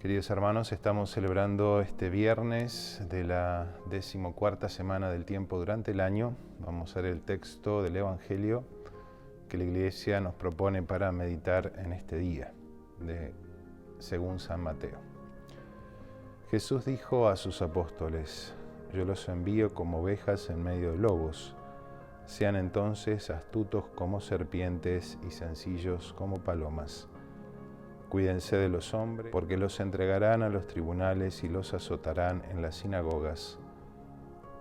Queridos hermanos, estamos celebrando este viernes de la 14ª semana del tiempo durante el año. Vamos a ver el texto del Evangelio que la Iglesia nos propone para meditar en este día, según San Mateo. Jesús dijo a sus apóstoles: yo los envío como ovejas en medio de lobos. Sean entonces astutos como serpientes y sencillos como palomas. Cuídense de los hombres, porque los entregarán a los tribunales y los azotarán en las sinagogas.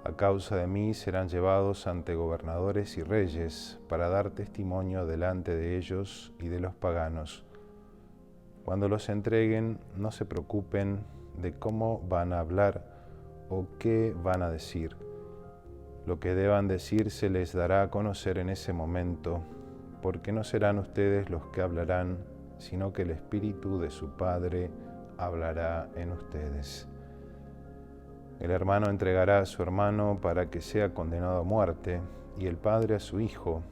A causa de mí serán llevados ante gobernadores y reyes para dar testimonio delante de ellos y de los paganos. Cuando los entreguen, no se preocupen de cómo van a hablar o qué van a decir. Lo que deban decir se les dará a conocer en ese momento, porque no serán ustedes los que hablarán, sino que el Espíritu de su Padre hablará en ustedes. El hermano entregará a su hermano para que sea condenado a muerte, y el padre a su hijo.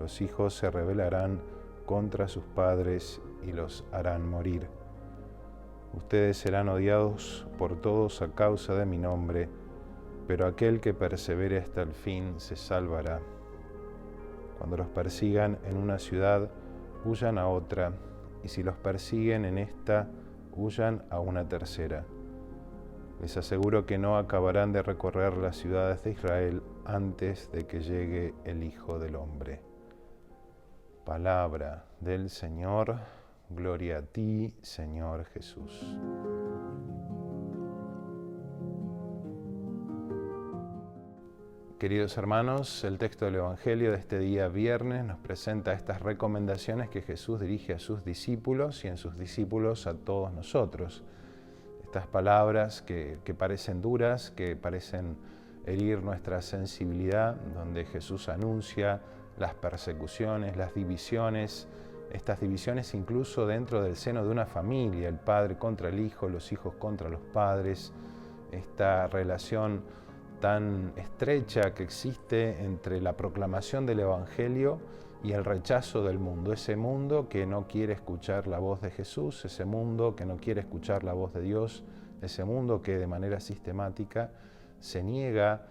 Los hijos se rebelarán contra sus padres y los harán morir. Ustedes serán odiados por todos a causa de mi nombre, pero aquel que persevere hasta el fin se salvará. Cuando los persigan en una ciudad, huyan a otra, y si los persiguen en esta, huyan a una tercera. Les aseguro que no acabarán de recorrer las ciudades de Israel antes de que llegue el Hijo del Hombre. Palabra del Señor. Gloria a ti, Señor Jesús. Queridos hermanos, el texto del Evangelio de este día viernes nos presenta estas recomendaciones que Jesús dirige a sus discípulos y en sus discípulos a todos nosotros. Estas palabras que parecen duras, que parecen herir nuestra sensibilidad, donde Jesús anuncia las persecuciones, las divisiones, estas divisiones incluso dentro del seno de una familia, el padre contra el hijo, los hijos contra los padres, esta relación tan estrecha que existe entre la proclamación del Evangelio y el rechazo del mundo, ese mundo que no quiere escuchar la voz de Jesús, ese mundo que no quiere escuchar la voz de Dios, ese mundo que de manera sistemática se niega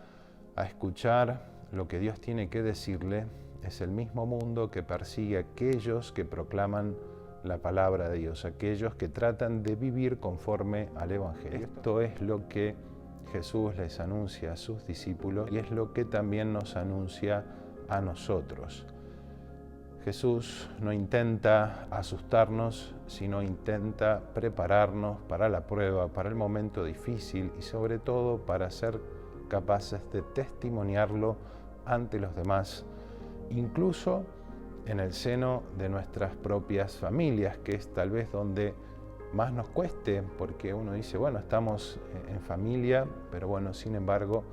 a escuchar lo que Dios tiene que decirle. Es el mismo mundo que persigue a aquellos que proclaman la palabra de Dios, aquellos que tratan de vivir conforme al Evangelio. Esto es lo que Jesús les anuncia a sus discípulos y es lo que también nos anuncia a nosotros. Jesús no intenta asustarnos, sino intenta prepararnos para la prueba, para el momento difícil y sobre todo para ser capaces de testimoniarlo ante los demás, incluso en el seno de nuestras propias familias, que es tal vez donde más nos cueste, porque uno dice, bueno, estamos en familia, pero bueno, sin embargo,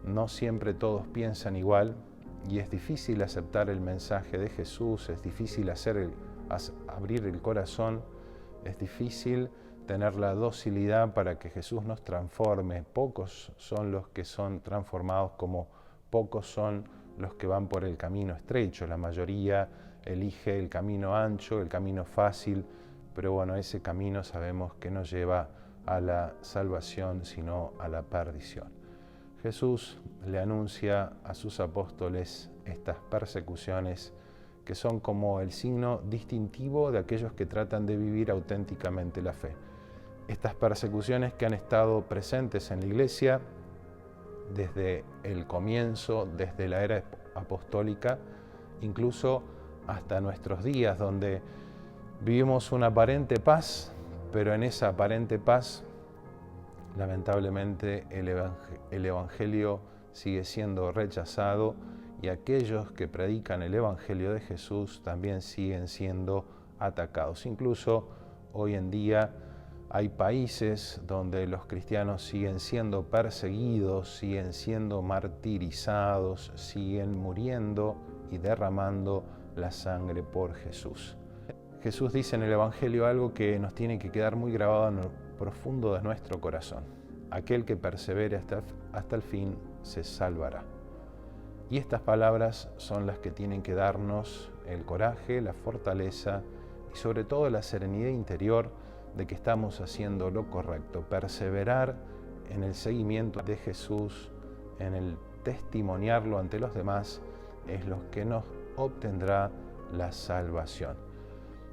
no siempre todos piensan igual y es difícil aceptar el mensaje de Jesús, es difícil abrir el corazón, es difícil tener la docilidad para que Jesús nos transforme. Pocos son los que son transformados, como pocos son los que van por el camino estrecho. La mayoría elige el camino ancho, el camino fácil, pero bueno, ese camino sabemos que no lleva a la salvación, sino a la perdición. Jesús le anuncia a sus apóstoles estas persecuciones que son como el signo distintivo de aquellos que tratan de vivir auténticamente la fe. Estas persecuciones que han estado presentes en la Iglesia desde el comienzo, desde la era apostólica, incluso hasta nuestros días, donde vivimos una aparente paz, pero en esa aparente paz, lamentablemente, el Evangelio sigue siendo rechazado y aquellos que predican el Evangelio de Jesús también siguen siendo atacados. Incluso hoy en día hay países donde los cristianos siguen siendo perseguidos, siguen siendo martirizados, siguen muriendo y derramando la sangre por Jesús. Jesús dice en el Evangelio algo que nos tiene que quedar muy grabado en lo profundo de nuestro corazón. Aquel que persevere hasta el fin se salvará. Y estas palabras son las que tienen que darnos el coraje, la fortaleza y sobre todo la serenidad interior de que estamos haciendo lo correcto. Perseverar en el seguimiento de Jesús, en el testimoniarlo ante los demás, es lo que nos obtendrá la salvación.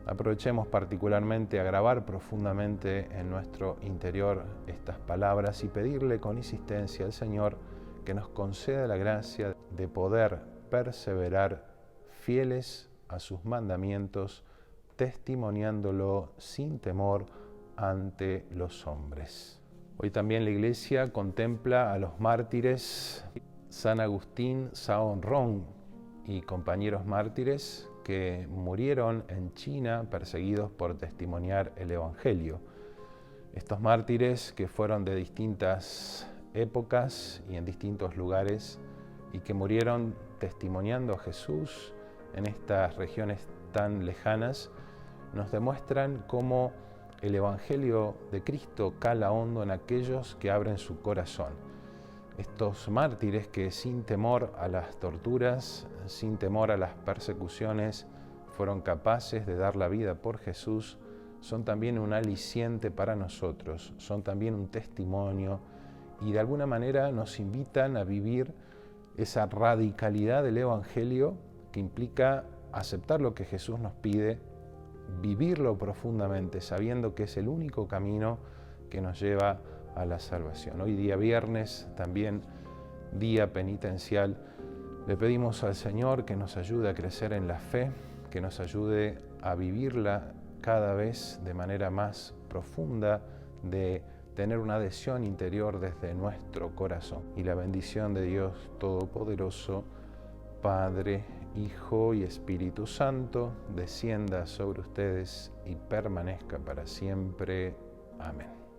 Aprovechemos particularmente a grabar profundamente en nuestro interior estas palabras y pedirle con insistencia al Señor que nos conceda la gracia de poder perseverar fieles a sus mandamientos, testimoniándolo sin temor ante los hombres. Hoy también la Iglesia contempla a los mártires San Agustín Saon-Rong y compañeros mártires que murieron en China perseguidos por testimoniar el Evangelio. Estos mártires que fueron de distintas épocas y en distintos lugares y que murieron testimoniando a Jesús en estas regiones tan lejanas, nos demuestran cómo el Evangelio de Cristo cala hondo en aquellos que abren su corazón. Estos mártires que sin temor a las torturas, sin temor a las persecuciones, fueron capaces de dar la vida por Jesús, son también un aliciente para nosotros, son también un testimonio y de alguna manera nos invitan a vivir esa radicalidad del Evangelio que implica aceptar lo que Jesús nos pide, vivirlo profundamente, sabiendo que es el único camino que nos lleva a la salvación. Hoy día viernes, también día penitencial, le pedimos al Señor que nos ayude a crecer en la fe, que nos ayude a vivirla cada vez de manera más profunda, de tener una adhesión interior desde nuestro corazón. Y la bendición de Dios Todopoderoso, Padre, Hijo y Espíritu Santo, descienda sobre ustedes y permanezca para siempre. Amén.